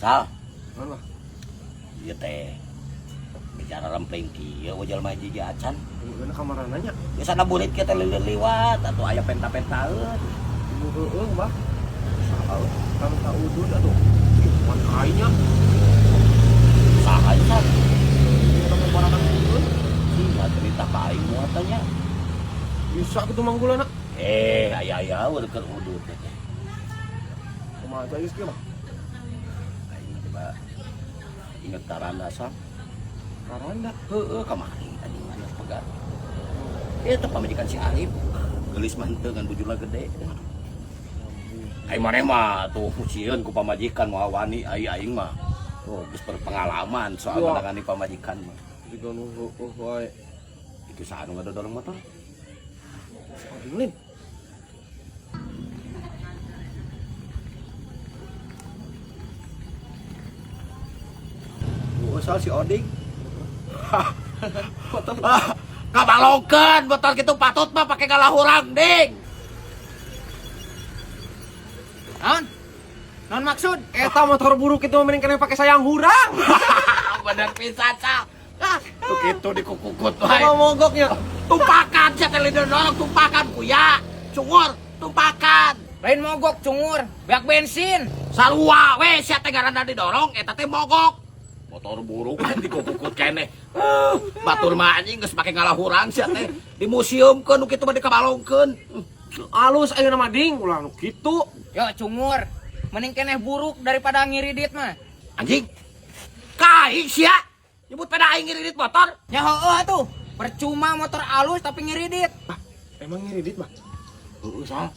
Sal. Mana? Ieu teh. Bicara rempeng kieu we jelema hiji acan. Ini kamar nanya. Biasana burit kieu teh liwat atuh aya penta-pentaeun. Heeh, Mbah. Saha kan tak udun atuh. Cuman kainya. Saha Sal? Kita mau barakan udun. Iya cerita ka aing moal tanya. Bisa kitu manggulana. Aya keur udut teh. Kumaha aja geus kieu mah. Aing coba inget karanda Sal. Karanda. Heeh, kamari tadi mana pegat. Itu pamajikan si Arif. Gelis mah henteu ngan bujurna gede. Aing maneh mah tuh sieun ku pamajikan moal wani aing mah. Oh, geus berpengalaman soal menangani pamajikan mah. Juga nu wae. Itu saha nu ngadodorong motor? Lin. Soal si Oding. Kabalongkeun motor kitu patut mah pake galahurang, Ding. Non maksud eta motor buruk itu mending kena pakai sayang hurang. Bener pisan, Sal. Tuh kitu dikukukut wae. Apa mogoknya? Tumpakan sia teh lidorong tumpakan kuya. Cungur tumpakan. Lain mogok cungur, beak bensin. Sarua we sia teh garana didorong eta teh mogok. Motor buruk dikukukut keneh. Batur mah anjing geus make galahurang sia teh. Di museumkeun nu kitu mah dikabalongkeun. Alus ayeuna mah ding ulah nu kitu. Yo cungur, mending keneh buruk daripada ngiridit mah. Anjing. Kaing sia. Nyebut pada aing ngiridit motor. Ya heueuh atuh, percuma motor alus tapi ngiridit. Emang ngiridit mah? Heueuh Sal.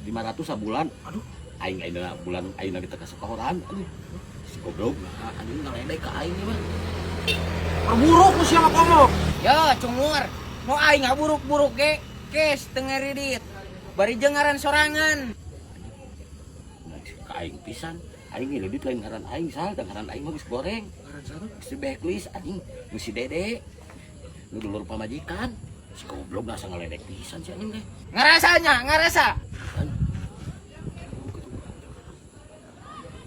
500 sabulan. Aduh, aing ayeuna bulan ayeuna kita ka sekahoran. Aduh. Si goblok anjing ngaledek ka aing mah. Buruk nu sia mah komo. Yo cungur, mau aing buruk-buruk ge, kes teu ngiridit. Bari jengaran sorangan. Ka aing pisan. Aing ngiridit lain ngaran aing Sal, dan ngaran aing mah geus goreng. Ngaran sareng. Si backlist anjing, nu si Dede. Nu dulur pamajikan. Si goblok nasa ngaledek pisan si anjing teh. Ngarasa.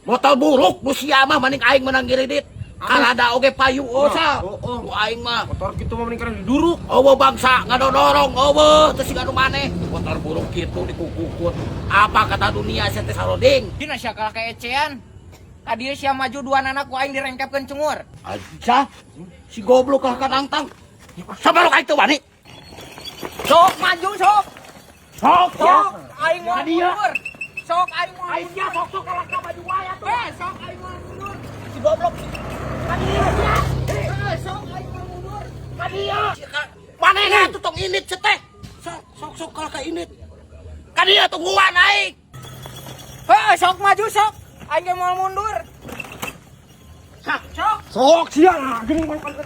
Motor buruk nu sia mah mending aing menang ngiridit. Kalada oge payu Sal. Nu aing mah Motor kitu mah mending kana diduruk. eueuh bangsa ngadodorong eueuh teu siga nu maneh. Motor buruk kitu dikukukut. Apa kata dunia sia teh saroding? Dina sia kalah keecean. Tadi sia maju dua anak ku aing direngkepkeun cungur. Aja si goblok kalah kadangtang. Sabarok aing teu wani. Sok maju sok. Sok Aing mau Kadia. mundur. Sok aing mau Aing sia sok kalah ka baju wae atuh. sok aing mau mundur. Si goblok. Kadia sia. Sok aing mau mundur. Kadia. Manehna atuh tong init sia teh. Sok kalah ka init. Kadia tungguan aing. Sok maju sok. Aing mau mundur. Sok. Sok sia geuning mangkal ka